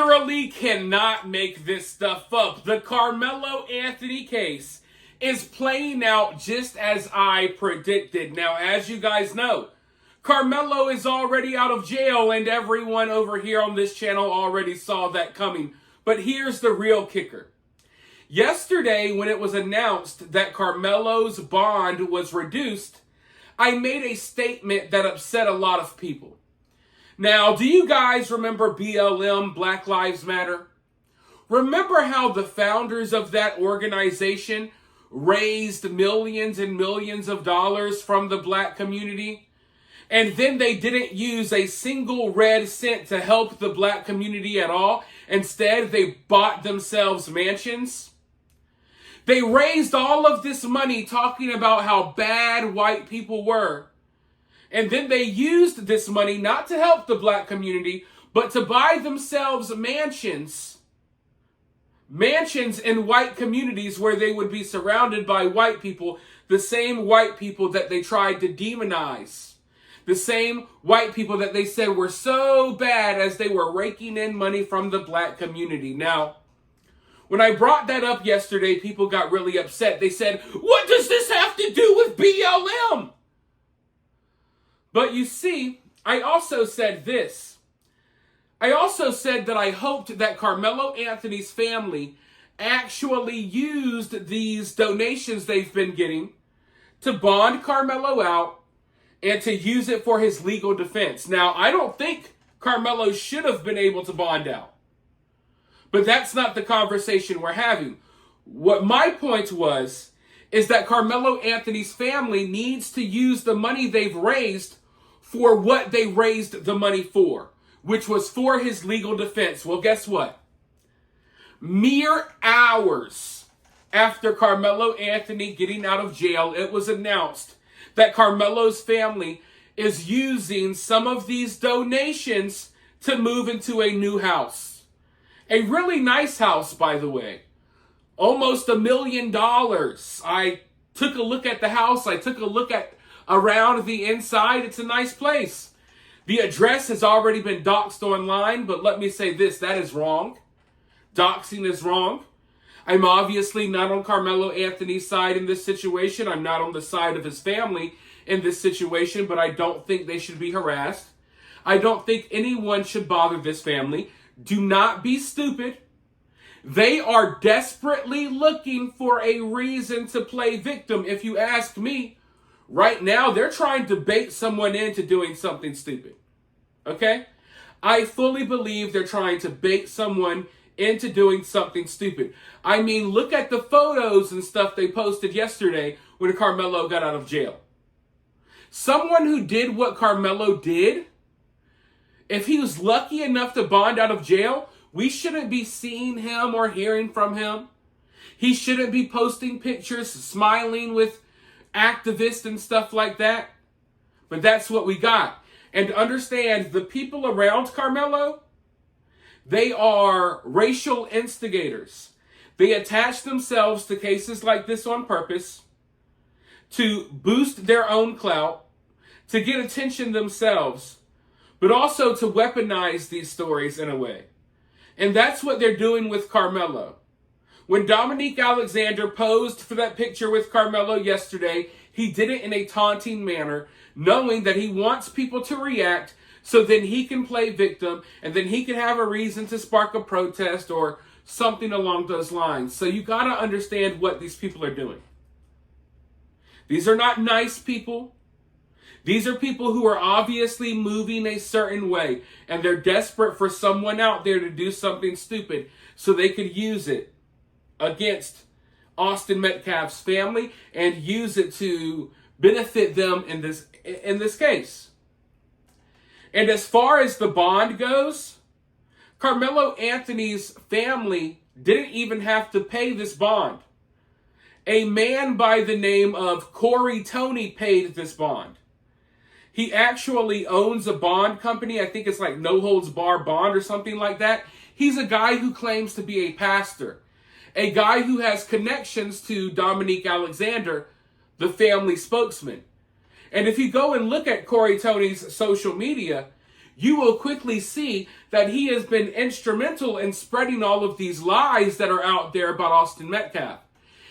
literally cannot make this stuff up. The Karmelo Anthony case is playing out just as I predicted. Now, as you guys know, Karmelo is already out of jail, and everyone over here on this channel already saw that coming. But here's the real kicker. Yesterday, when it was announced that Karmelo's bond was reduced, I made a statement that upset a lot of people. Now, do you guys remember BLM, Black Lives Matter? Remember how the founders of that organization raised millions and millions of dollars from the black community? And then they didn't use a single red cent to help the black community at all. Instead, they bought themselves mansions. They raised all of this money talking about how bad white people were. And then they used this money not to help the black community, but to buy themselves mansions. Mansions in white communities where they would be surrounded by white people, the same white people that they tried to demonize. The same white people that they said were so bad as they were raking in money from the black community. Now, when I brought that up yesterday, people got really upset. They said, "What does this have to do with BLM?" But you see, I also said this. I also said that I hoped that Karmelo Anthony's family actually used these donations they've been getting to bond Karmelo out and to use it for his legal defense. Now, I don't think Karmelo should have been able to bond out. But that's not the conversation we're having. What my point was, is that Karmelo Anthony's family needs to use the money they've raised for what they raised the money for, which was for his legal defense. Well, guess what? Mere hours after Karmelo Anthony getting out of jail, it was announced that Karmelo's family is using some of these donations to move into a new house. A really nice house, by the way. Almost $1 million. I took a look at the house. I took a look at around the inside. It's a nice place. The address has already been doxed online, but let me say this, that is wrong. Doxing is wrong. I'm obviously not on Karmelo Anthony's side in this situation. I'm not on the side of his family in this situation, but I don't think they should be harassed. I don't think anyone should bother this family. Do not be stupid. They are desperately looking for a reason to play victim, if you ask me. Right now, they're trying to bait someone into doing something stupid. Okay? I fully believe they're trying to bait someone into doing something stupid. I mean, look at the photos and stuff they posted yesterday when Karmelo got out of jail. Someone who did what Karmelo did, if he was lucky enough to bond out of jail, we shouldn't be seeing him or hearing from him. He shouldn't be posting pictures, smiling with activists and stuff like that. But that's what we got. And understand, the people around Karmelo, they are racial instigators. They attach themselves to cases like this on purpose to boost their own clout, to get attention themselves, but also to weaponize these stories in a way. And that's what they're doing with Karmelo. When Dominique Alexander posed for that picture with Karmelo yesterday, he did it in a taunting manner, knowing that he wants people to react so then he can play victim and then he can have a reason to spark a protest or something along those lines. So you got to understand what these people are doing. These are not nice people. These are people who are obviously moving a certain way, and they're desperate for someone out there to do something stupid so they could use it against Austin Metcalf's family and use it to benefit them in this case. And as far as the bond goes, Karmelo Anthony's family didn't even have to pay this bond. A man by the name of Corey Tony paid this bond. He actually owns a bond company. I think it's like No Holds Bar Bond or something like that. He's a guy who claims to be a pastor. A guy who has connections to Dominique Alexander, the family spokesman. And if you go and look at Corey Tony's social media, you will quickly see that he has been instrumental in spreading all of these lies that are out there about Austin Metcalf.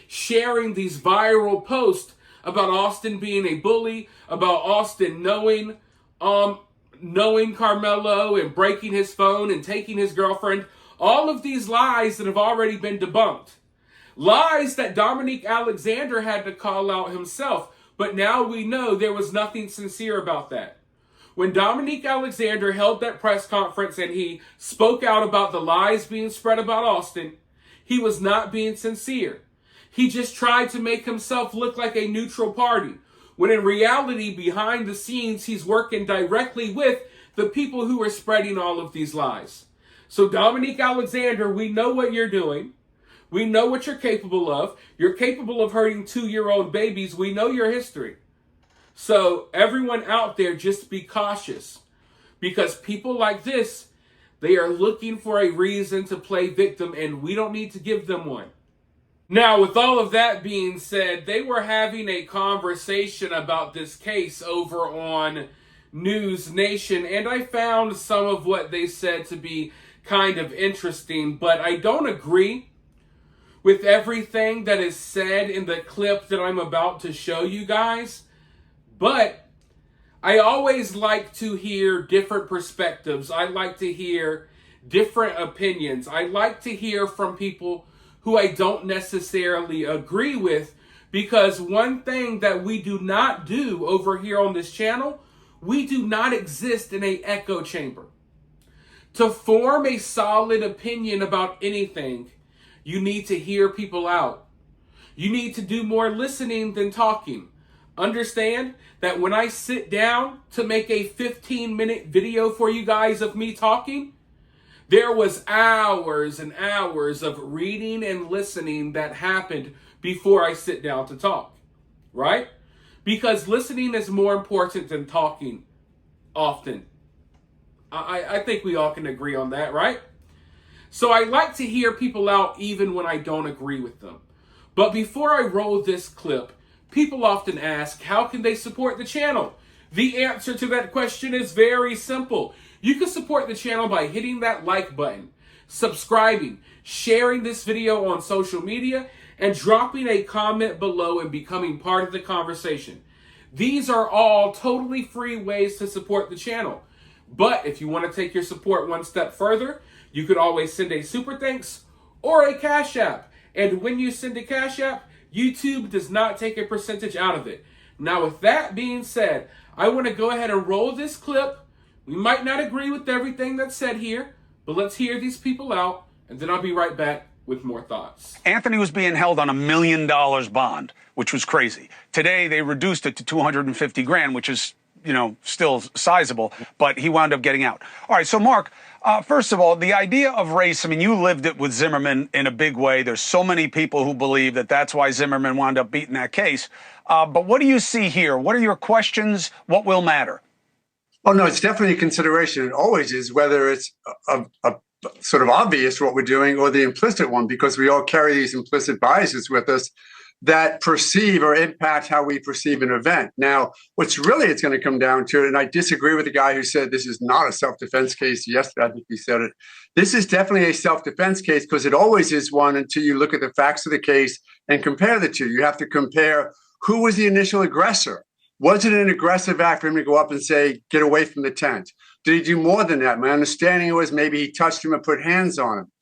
Sharing these viral posts about Austin being a bully, about Austin knowing Karmelo and breaking his phone and taking his girlfriend. All of these lies that have already been debunked. Lies that Dominique Alexander had to call out himself. But now we know there was nothing sincere about that. When Dominique Alexander held that press conference and he spoke out about the lies being spread about Austin, he was not being sincere. He just tried to make himself look like a neutral party, when in reality, behind the scenes, he's working directly with the people who are spreading all of these lies. So Dominique Alexander, we know what you're doing. We know what you're capable of. You're capable of hurting 2-year-old babies. We know your history. So everyone out there, just be cautious. Because people like this, they are looking for a reason to play victim, and we don't need to give them one. Now, with all of that being said, they were having a conversation about this case over on News Nation, and I found some of what they said to be kind of interesting, but I don't agree with everything that is said in the clip that I'm about to show you guys. But I always like to hear different perspectives. I like to hear different opinions. I like to hear from people who I don't necessarily agree with, because one thing that we do not do over here on this channel, we do not exist in an echo chamber. To form a solid opinion about anything, you need to hear people out. You need to do more listening than talking. Understand that when I sit down to make a 15-minute video for you guys of me talking, there was hours and hours of reading and listening that happened before I sit down to talk, right? Because listening is more important than talking often. I think we all can agree on that, right? So I like to hear people out even when I don't agree with them. But before I roll this clip, people often ask, how can they support the channel? The answer to that question is very simple. You can support the channel by hitting that like button, subscribing, sharing this video on social media, and dropping a comment below and becoming part of the conversation. These are all totally free ways to support the channel. But if you want to take your support one step further, you could always send a super thanks or a Cash App. And when you send a Cash App, YouTube does not take a percentage out of it. Now, with that being said, I want to go ahead and roll this clip. We might not agree with everything that's said here, but let's hear these people out, and then I'll be right back with more thoughts. Anthony was being held on $1 million bond, which was crazy. Today, they reduced it to $250,000, which is, still sizable, but he wound up getting out. All right, so Mark, first of all, the idea of race, you lived it with Zimmerman in a big way. There's so many people who believe that that's why Zimmerman wound up beating that case. But what do you see here? What are your questions? What will matter? Oh, no, it's definitely a consideration. It always is, whether it's a sort of obvious what we're doing or the implicit one, because we all carry these implicit biases with us that perceive or impact how we perceive an event. Now, what's really it's going to come down to, and I disagree with the guy who said this is not a self-defense case yesterday, I think he said it. This is definitely a self-defense case, because it always is one until you look at the facts of the case and compare the two. You have to compare who was the initial aggressor. Was it an aggressive act for him to go up and say, get away from the tent? Did he do more than that? My understanding was maybe he touched him and put hands on him.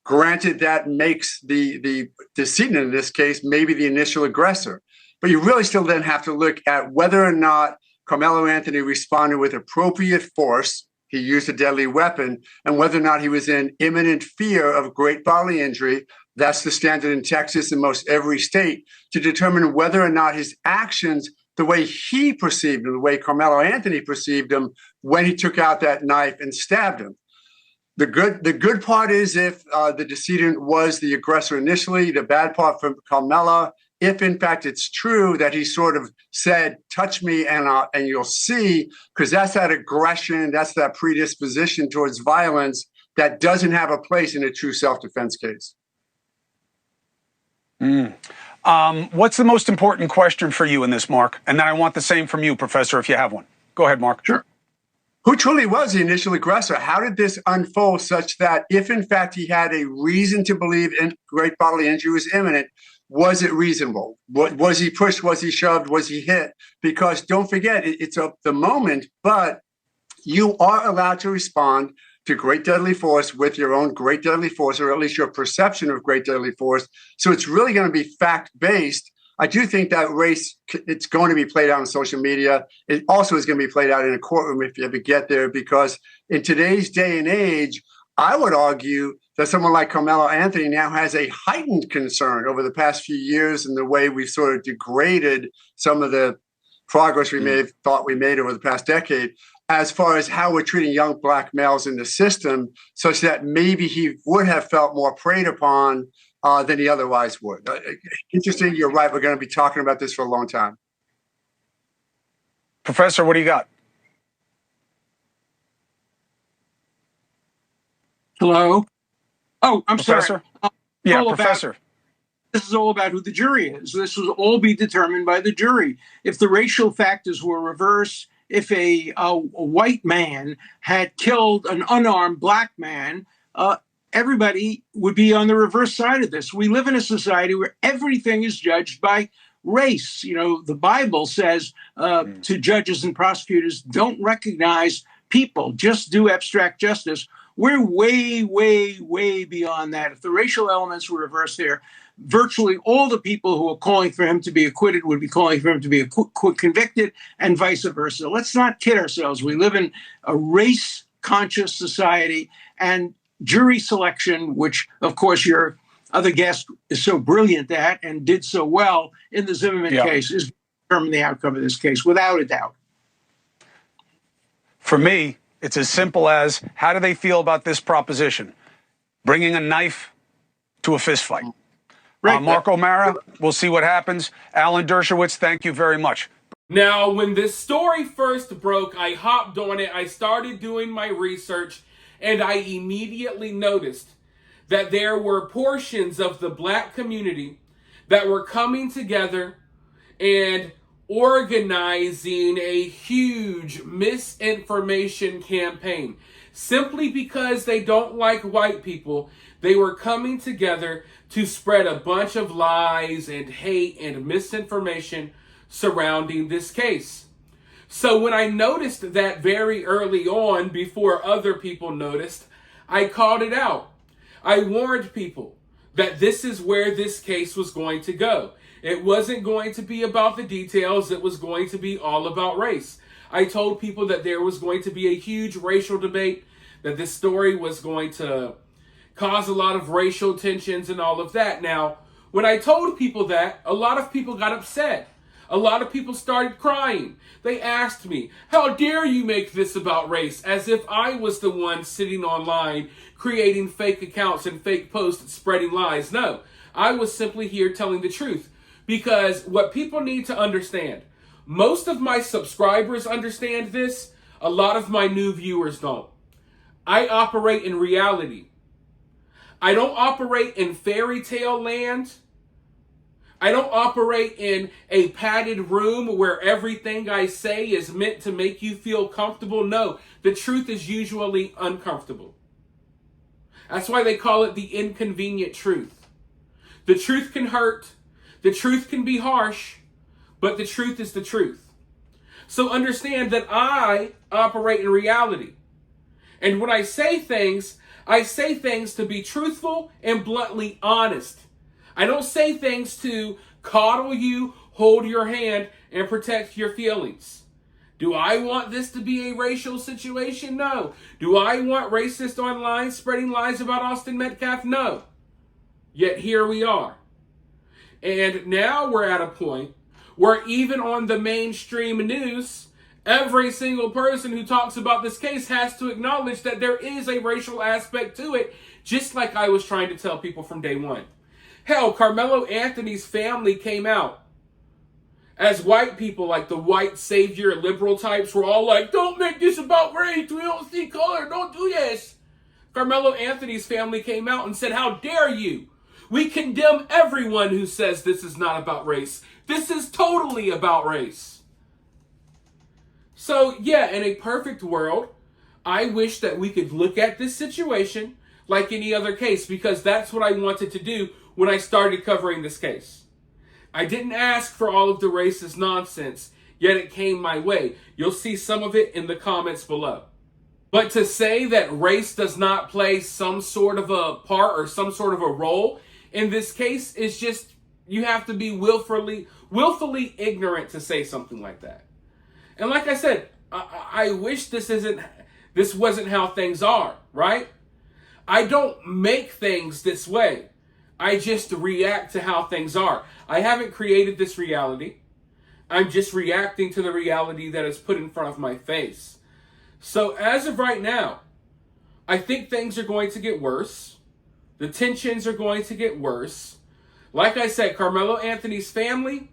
Granted, that makes the decedent in this case maybe the initial aggressor. But you really still then have to look at whether or not Karmelo Anthony responded with appropriate force, he used a deadly weapon, and whether or not he was in imminent fear of great bodily injury. That's the standard in Texas and most every state, to determine whether or not his actions, the way he perceived him, the way Karmelo Anthony perceived him when he took out that knife and stabbed him. The good part is if the decedent was the aggressor initially. The bad part for Karmelo, if in fact it's true that he sort of said, touch me and you'll see, because that's that aggression, that's that predisposition towards violence that doesn't have a place in a true self-defense case. What's the most important question for you in this, Mark? And then I want the same from you, Professor, if you have one. Go ahead, Mark. Sure. who truly was the initial aggressor? How did this unfold such that if in fact he had a reason to believe in great bodily injury was imminent, was it reasonable? Was he pushed? Was he shoved? Was he hit? Because don't forget, it's of the moment, but you are allowed to respond to great deadly force with your own great deadly force, or at least your perception of great deadly force. So it's really going to be fact-based. I do think that race, it's going to be played out on social media. It also is going to be played out in a courtroom if you ever get there, because in today's day and age, I would argue that someone like Karmelo Anthony now has a heightened concern over the past few years and the way we've sort of degraded some of the progress we may have thought we made over the past decade, as far as how we're treating young black males in the system, such that maybe he would have felt more preyed upon than he otherwise would. Interesting. You're right. We're going to be talking about this for a long time. Professor, what do you got? Hello? Oh, I'm Professor? sorry. Yeah, Professor. This is all about who the jury is. This will all be determined by the jury. If the racial factors were reversed, if a white man had killed an unarmed black man, everybody would be on the reverse side of this. We live in a society where everything is judged by race. You know, the Bible says to judges and prosecutors, don't recognize people, just do abstract justice. We're way, way, way beyond that. If the racial elements were reversed there, virtually all the people who are calling for him to be acquitted would be calling for him to be convicted, and vice versa. Let's not kid ourselves. We live in a race-conscious society, and jury selection, which, of course, your other guest is so brilliant at and did so well in the Zimmerman case, is determine the outcome of this case, without a doubt. For me, it's as simple as, how do they feel about this proposition? Bringing a knife to a fist fight. Right. Mark O'Mara, we'll see what happens. Alan Dershowitz, thank you very much. Now, when this story first broke, I hopped on it, I started doing my research, and I immediately noticed that there were portions of the black community that were coming together and organizing a huge misinformation campaign. Simply because they don't like white people, they were coming together to spread a bunch of lies and hate and misinformation surrounding this case. So when I noticed that very early on, before other people noticed, I called it out. I warned people that this is where this case was going to go. It wasn't going to be about the details. It was going to be all about race. I told people that there was going to be a huge racial debate, that this story was going to cause a lot of racial tensions and all of that. Now, when I told people that, a lot of people got upset. A lot of people started crying. They asked me, how dare you make this about race? As if I was the one sitting online creating fake accounts and fake posts spreading lies. No, I was simply here telling the truth. Because what people need to understand, most of my subscribers understand this, a lot of my new viewers don't. I operate in reality. I don't operate in fairy tale land. I don't operate in a padded room where everything I say is meant to make you feel comfortable. No, the truth is usually uncomfortable. That's why they call it the inconvenient truth. The truth can hurt. The truth can be harsh, but the truth is the truth. So understand that I operate in reality. And when I say things to be truthful and bluntly honest. I don't say things to coddle you, hold your hand, and protect your feelings. Do I want this to be a racial situation? No. Do I want racists online spreading lies about Austin Metcalf? No. Yet here we are. And now we're at a point where even on the mainstream news, every single person who talks about this case has to acknowledge that there is a racial aspect to it, just like I was trying to tell people from day one. Hell, Karmelo Anthony's family came out as white people, like the white savior liberal types, were all like, don't make this about race, we don't see color, don't do this. Karmelo Anthony's family came out and said, how dare you? We condemn everyone who says this is not about race. This is totally about race. So, yeah, in a perfect world, I wish that we could look at this situation like any other case, because that's what I wanted to do when I started covering this case. I didn't ask for all of the racist nonsense, yet it came my way. You'll see some of it in the comments below. But to say that race does not play some sort of a part or some sort of a role in this case is just, you have to be willfully ignorant to say something like that. And like I said, I wish this wasn't how things are, right? I don't make things this way. I just react to how things are. I haven't created this reality. I'm just reacting to the reality that is put in front of my face. So as of right now, I think things are going to get worse. The tensions are going to get worse. Like I said, Karmelo Anthony's family,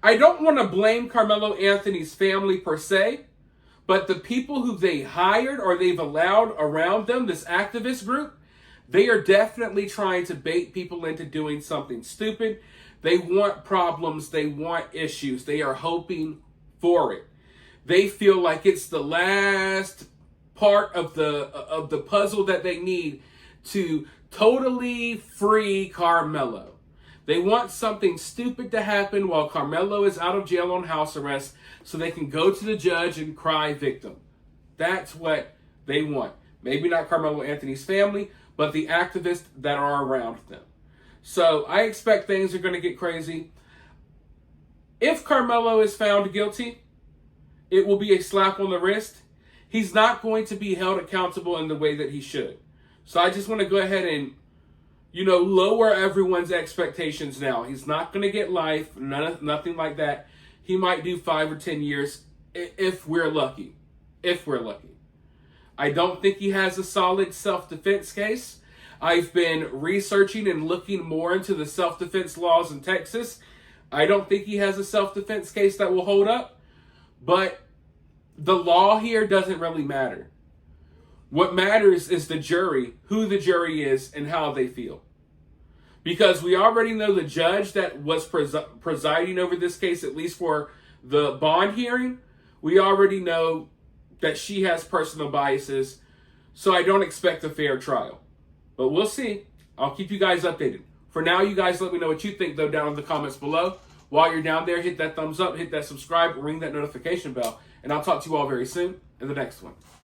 I don't want to blame Karmelo Anthony's family per se, but the people who they hired or they've allowed around them, this activist group, they are definitely trying to bait people into doing something stupid. They want problems. They want issues. They are hoping for it. They feel like it's the last part of the puzzle that they need to totally free Karmelo. They want something stupid to happen while Karmelo is out of jail on house arrest so they can go to the judge and cry victim. That's what they want. Maybe not Karmelo Anthony's family, but the activists that are around them. So I expect things are going to get crazy. If Karmelo is found guilty, it will be a slap on the wrist. He's not going to be held accountable in the way that he should. So I just want to go ahead and, lower everyone's expectations now. He's not going to get life, nothing like that. He might do 5 or 10 years if we're lucky. If we're lucky. I don't think he has a solid self-defense case. I've been researching and looking more into the self-defense laws in Texas. I don't think he has a self-defense case that will hold up. But the law here doesn't really matter. What matters is the jury, who the jury is, and how they feel. Because we already know the judge that was presiding over this case, at least for the bond hearing, we already know that she has personal biases. So I don't expect a fair trial. But we'll see. I'll keep you guys updated. For now, you guys let me know what you think, though, down in the comments below. While you're down there, hit that thumbs up, hit that subscribe, ring that notification bell. And I'll talk to you all very soon in the next one.